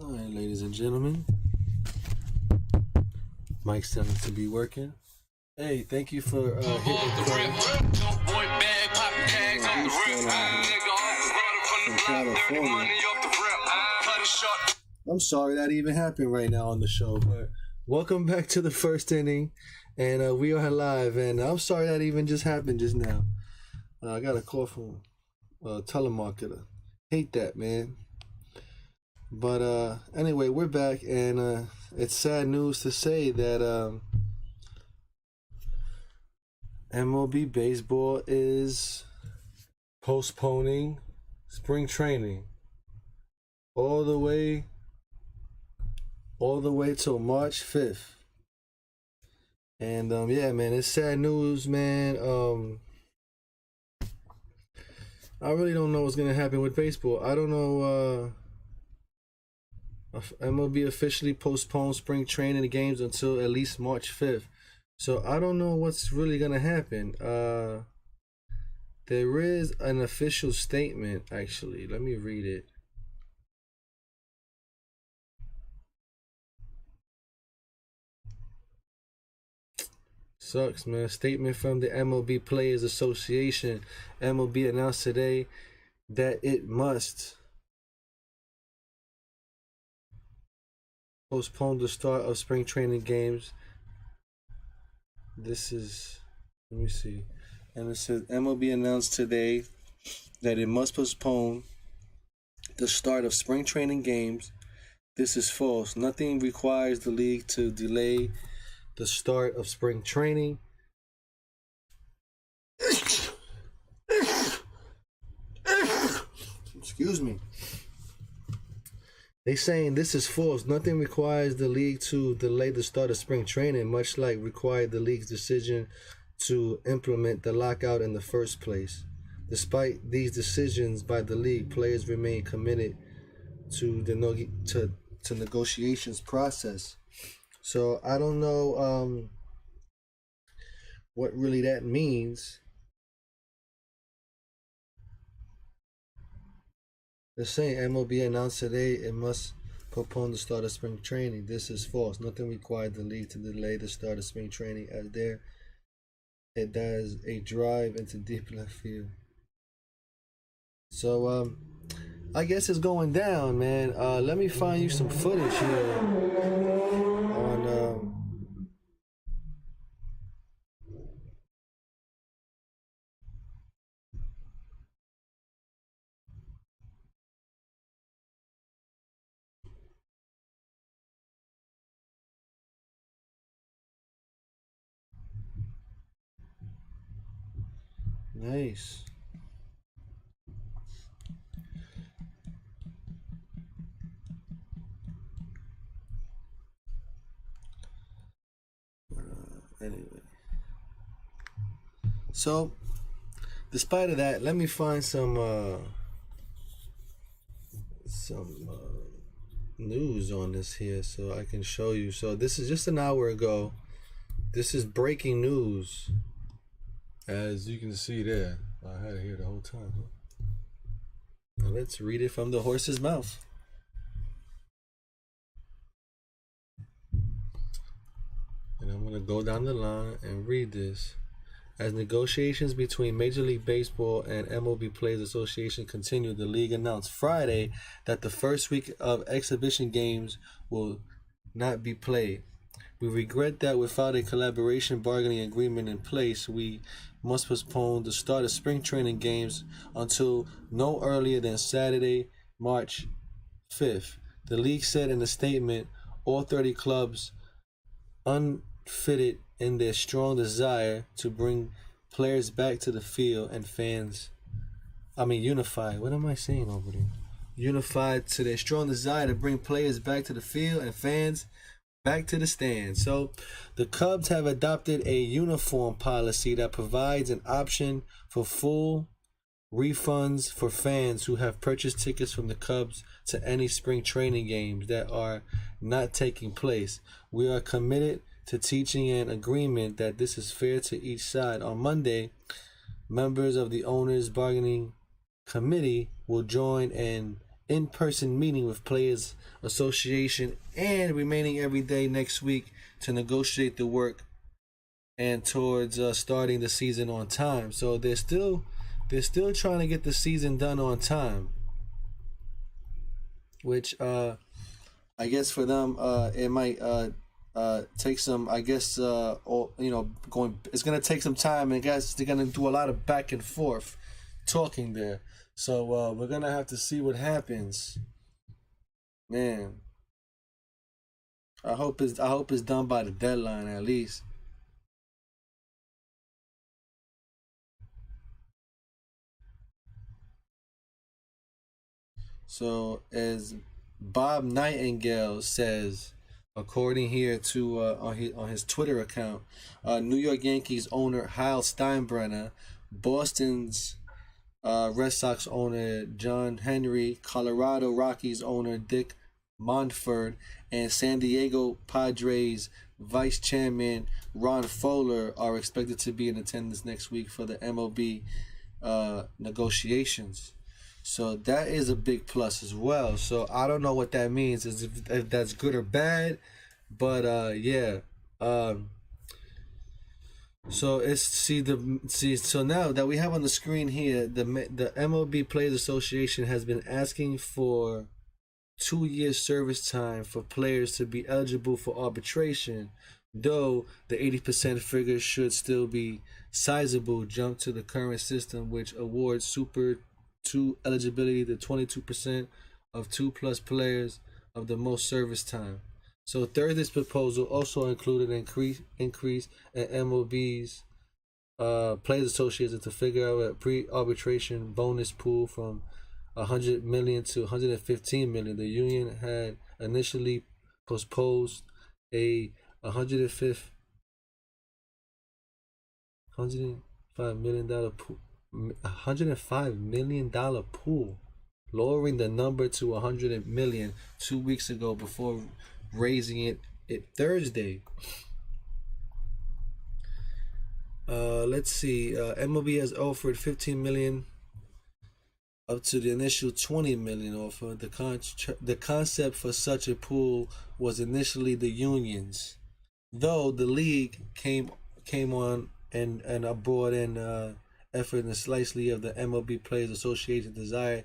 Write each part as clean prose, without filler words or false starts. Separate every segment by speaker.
Speaker 1: All right, ladies and gentlemen, mic's telling to be working. Hey, thank you for hitting play. I'm sorry that even happened right now on the show, but welcome back to the first inning, and we are live. And I'm sorry that even just happened just now. I got a call from a telemarketer. Hate that, man. But anyway, we're back, and it's sad news to say that MLB baseball is postponing spring training all the way till March 5th. And yeah, man, it's sad news, man. I really don't know what's gonna happen with baseball. I don't know. MLB officially postponed spring training games until at least March 5th. So I don't know what's really gonna happen. There is an official statement, actually. Let me read it. Sucks, man. Statement from the MLB Players Association. MLB announced today that it must postpone the start of spring training games. This is, let me see. And it says MLB announced today that it must postpone the start of spring training games. This is false. Nothing requires the league to delay the start of spring training. Excuse me. They saying this is false. Nothing requires the league to delay the start of spring training, much like required the league's decision to implement the lockout in the first place. Despite these decisions by the league, players remain committed to the negotiations process. So I don't know what really that means. They're saying MLB announced today it must postpone the start of spring training. This is false. Nothing required the league to delay the start of spring training as it does a drive into deep left field. So I guess it's going down, man. Let me find you some footage here on nice. Anyway, so despite of that, let me find some news on this here so I can show you. So this is just an hour ago. This is breaking news. As you can see there, I had it here the whole time. Now let's read it from the horse's mouth. And I'm going to go down the line and read this. As negotiations between Major League Baseball and MLB Players Association continue, the league announced Friday that the first week of exhibition games will not be played. We regret that without a collaboration bargaining agreement in place, we must postpone the start of spring training games until no earlier than Saturday, March 5th. The league said in a statement, all 30 clubs unfitted in their strong desire to bring players back to the field and unified. What am I saying over there? Unified to their strong desire to bring players back to the field and fans back to the stands. So the Cubs have adopted a uniform policy that provides an option for full refunds for fans who have purchased tickets from the Cubs to any spring training games that are not taking place. We are committed to teaching an agreement that this is fair to each side. On Monday, members of the owners bargaining committee will join an in-person meeting with Players Association and remaining every day next week to negotiate the work and towards starting the season on time. So they're still trying to get the season done on time, which I guess for them it might take some, I guess, it's gonna take some time, and I guess they're gonna do a lot of back and forth talking there. So we're gonna have to see what happens, man. I hope it's done by the deadline at least. So as Bob Nightingale says, according here to on his Twitter account, New York Yankees owner Hal Steinbrenner, Boston's Red Sox owner John Henry, Colorado Rockies owner Dick Monfort, and San Diego Padres Vice Chairman Ron Fowler are expected to be in attendance next week for the MLB negotiations. So that is a big plus as well. So I don't know what that means, is if that's good or bad, but yeah. So so now that we have on the screen here, the MLB Players Association has been asking for 2 years service time for players to be eligible for arbitration, though the 80% figure should still be sizable jump to the current system, which awards Super 2 eligibility to 22% of 2+ players of the most service time. So Thursday's proposal also included an increase in MLB's Players Association to figure out a pre-arbitration bonus pool from 100 million to 115 million. The union had initially proposed a 105 million dollar pool. $105 million pool, lowering the number to 100 million 2 weeks ago before raising it Thursday. Let's see. MLB has offered 15 million up to the initial 20 million offer. The concept for such a pool was initially the unions, though the league came on and brought in effort and slightly of the MLB Players Association desire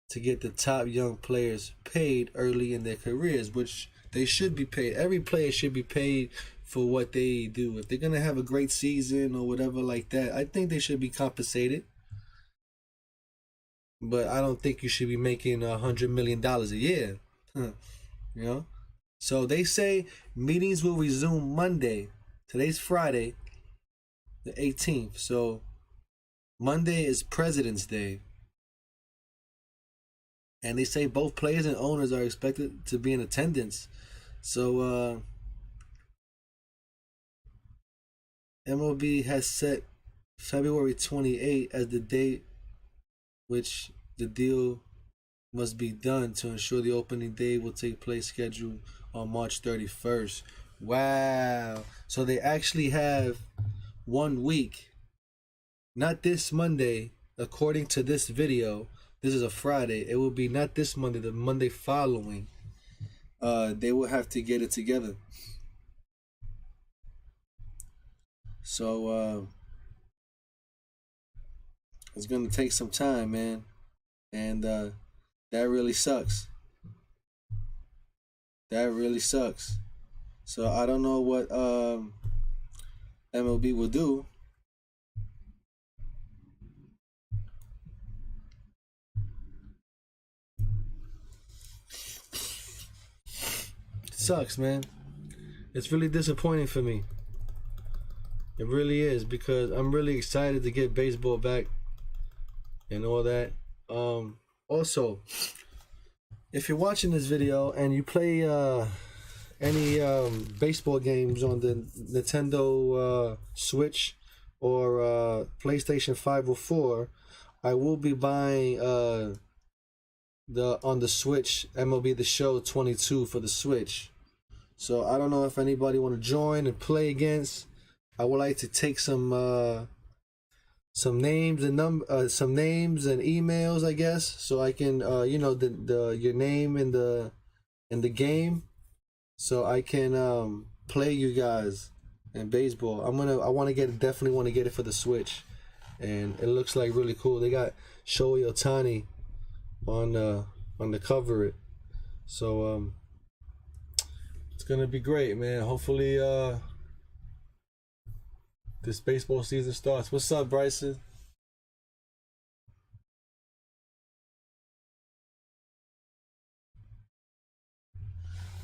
Speaker 1: to get the top young players paid early in their careers, which they should be paid. Every player should be paid for what they do. If they're gonna have a great season or whatever like that, I think they should be compensated. But I don't think you should be making $100 million a year. You know? So they say meetings will resume Monday. Today's Friday, the 18th. So Monday is President's Day. And they say both players and owners are expected to be in attendance. So MLB has set February 28 as the date which the deal must be done to ensure the opening day will take place, scheduled on March 31st. Wow. So they actually have 1 week. Not this Monday, according to this video. This is a Friday. It will be not this Monday, the Monday following. They will have to get it together. So it's gonna take some time, man, and that really sucks. That really sucks. So I don't know what MLB will do. Sucks, man. It's really disappointing for me. It really is, because I'm really excited to get baseball back and all that. Also, if you're watching this video and you play any baseball games on the Nintendo Switch or PlayStation 5 or 4, I will be buying on the Switch MLB The Show 22 for the Switch. So I don't know if anybody want to join and play against. I would like to take some some names and some names and emails, I guess, so I can the your name in the game, so I can play you guys in baseball. I want to get definitely want to get it for the Switch, and it looks like really cool. They got Shohei Ohtani on the cover it, so it's gonna be great, man. Hopefully this baseball season starts. What's up, Bryson?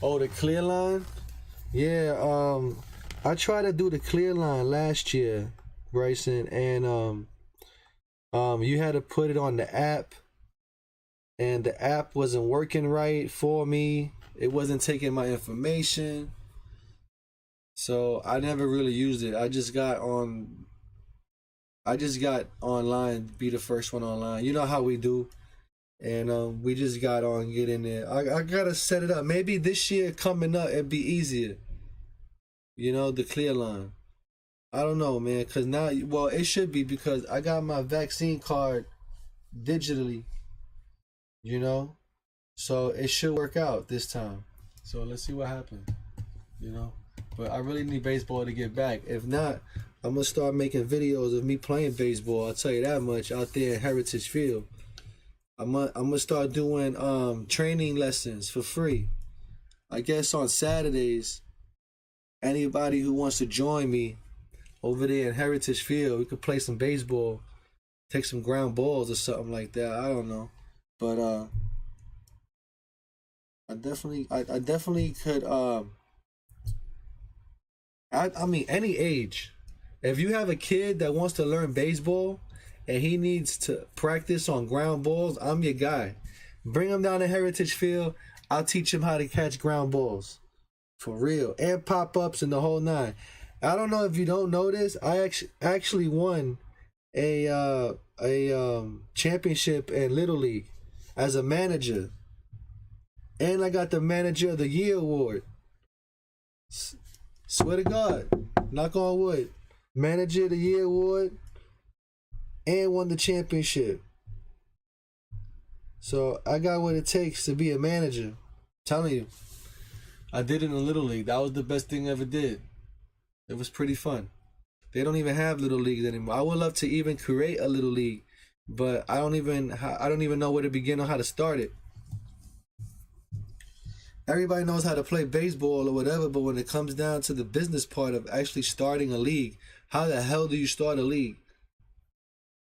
Speaker 1: Oh, the clear line? Yeah, I tried to do the clear line last year, Bryson, and you had to put it on the app, and the app wasn't working right for me. It wasn't taking my information. So I never really used it. I just got online, be the first one online. You know how we do. And we just got on get in there. I gotta set it up. Maybe this year coming up it'd be easier. The clear line. I don't know, man, cause now, well, it should be because I got my vaccine card digitally. You know, so it should work out this time. So let's see what happens. You know, but I really need baseball to get back. If not, I'm gonna start making videos of me playing baseball. I'll tell you that much out there in Heritage Field. I'm gonna start doing training lessons for free. I guess on Saturdays, anybody who wants to join me over there in Heritage Field, we could play some baseball, take some ground balls or something like that. I don't know, but I definitely could. I mean, any age. If you have a kid that wants to learn baseball and he needs to practice on ground balls, I'm your guy. Bring him down to Heritage Field. I'll teach him how to catch ground balls. For real. And pop-ups and the whole nine. I don't know if you don't know this. I actually won a championship in Little League as a manager. And I got the Manager of the Year award. Swear to God. Knock on wood. Manager of the Year award. And won the championship. So I got what it takes to be a manager. I'm telling you. I did it in Little League. That was the best thing I ever did. It was pretty fun. They don't even have Little Leagues anymore. I would love to even create a Little League, but I don't even know where to begin or how to start it. Everybody knows how to play baseball or whatever, but when it comes down to the business part of actually starting a league, how the hell do you start a league?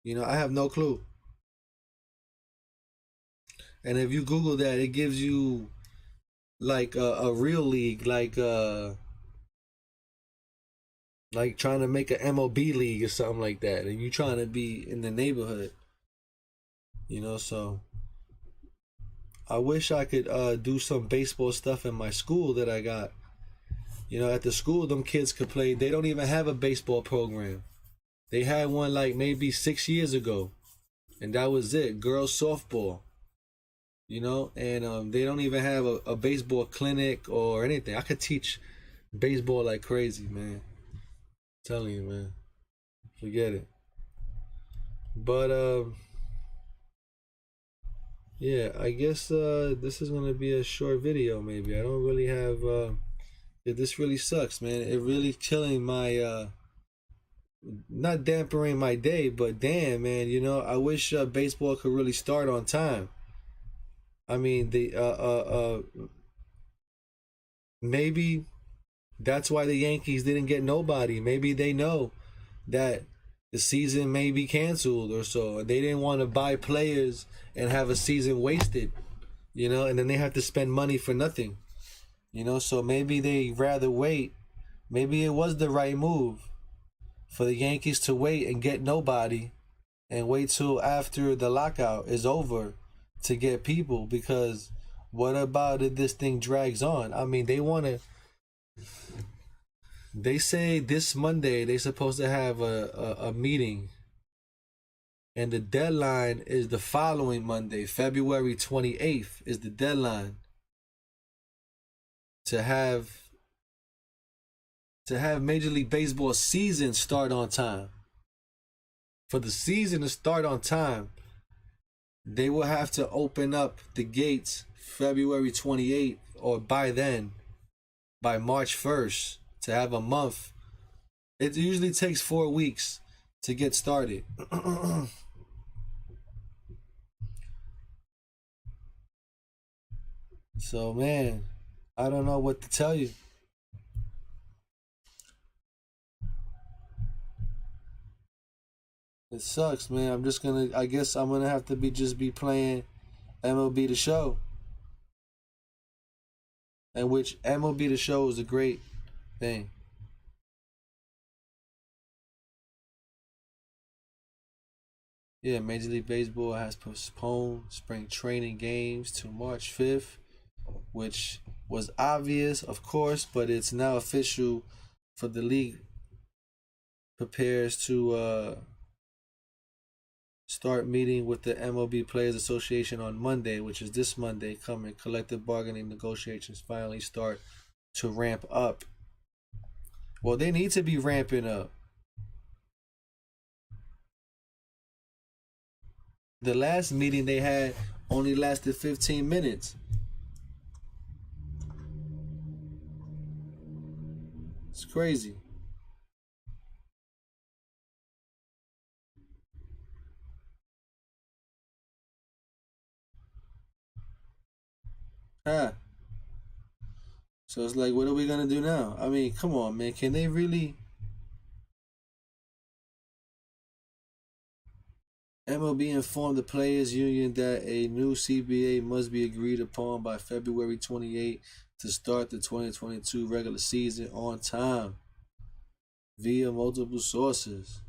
Speaker 1: I have no clue. And if you Google that, it gives you like a real league, like trying to make an MLB league or something like that, and you trying to be in the neighborhood. So I wish I could do some baseball stuff in my school that I got. At the school, them kids could play. They don't even have a baseball program. They had one like maybe 6 years ago, and that was it. Girls softball. And they don't even have a baseball clinic or anything. I could teach baseball like crazy, man. I'm telling you, man. Forget it. But yeah, I guess this is gonna be a short video. Maybe I don't really have. This really sucks, man. It really killing my not dampering my day, but damn, man. I wish baseball could really start on time. I mean, maybe that's why the Yankees didn't get nobody. Maybe they know that the season may be canceled or so. They didn't want to buy players and have a season wasted, and then they have to spend money for nothing. So maybe they rather wait. Maybe it was the right move for the Yankees to wait and get nobody and wait till after the lockout is over to get people, because what about if this thing drags on? I mean, they say this Monday they're supposed to have a meeting, and the deadline is the following Monday. February 28th is the deadline to have Major League Baseball season start on time for the season to start on time, they will have to open up the gates February 28th, or by then, by March 1st, to have a month. It usually takes 4 weeks to get started. So, man, I don't know what to tell you. It sucks, man. I guess I'm gonna have to be playing MLB The Show. And which MLB The Show is a great thing. Yeah, Major League Baseball has postponed spring training games to March 5th, which was obvious, of course, but it's now official for the league prepares to start meeting with the MLB Players Association on Monday, which is this Monday coming. Collective bargaining negotiations finally start to ramp up. Well, they need to be ramping up. The last meeting they had only lasted 15 minutes. It's crazy. Ah. So it's like, what are we gonna do now? I mean, come on, man. Can they really? MLB informed the Players Union that a new CBA must be agreed upon by February 28th to start the 2022 regular season on time via multiple sources.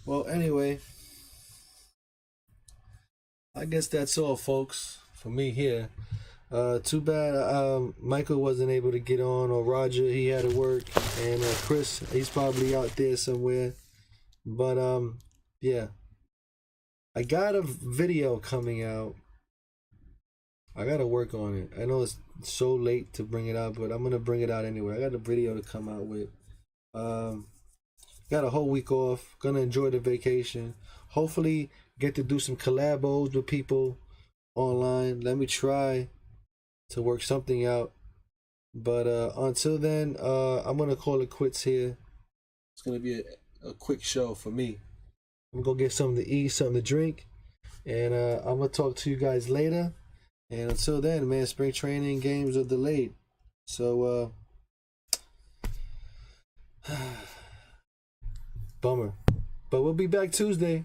Speaker 1: Well, anyway, I guess that's all, folks, for me here. Too bad Michael wasn't able to get on, or Roger, he had to work, and Chris, he's probably out there somewhere. But yeah, I got a video coming out. I gotta work on it. I know it's so late to bring it out, but I'm gonna bring it out anyway. I got a video to come out with. Got a whole week off. Gonna enjoy the vacation. Hopefully get to do some collabos with people online. Let me try to work something out. But until then, I'm gonna call it quits here. It's gonna be a quick show for me. I'm gonna go get something to eat, something to drink, and I'm gonna talk to you guys later. And until then, man, spring training games are delayed. So bummer. But we'll be back Tuesday.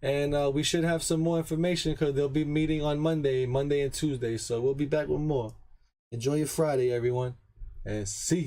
Speaker 1: And we should have some more information because they'll be meeting on Monday and Tuesday. So we'll be back with more. Enjoy your Friday, everyone. And see you.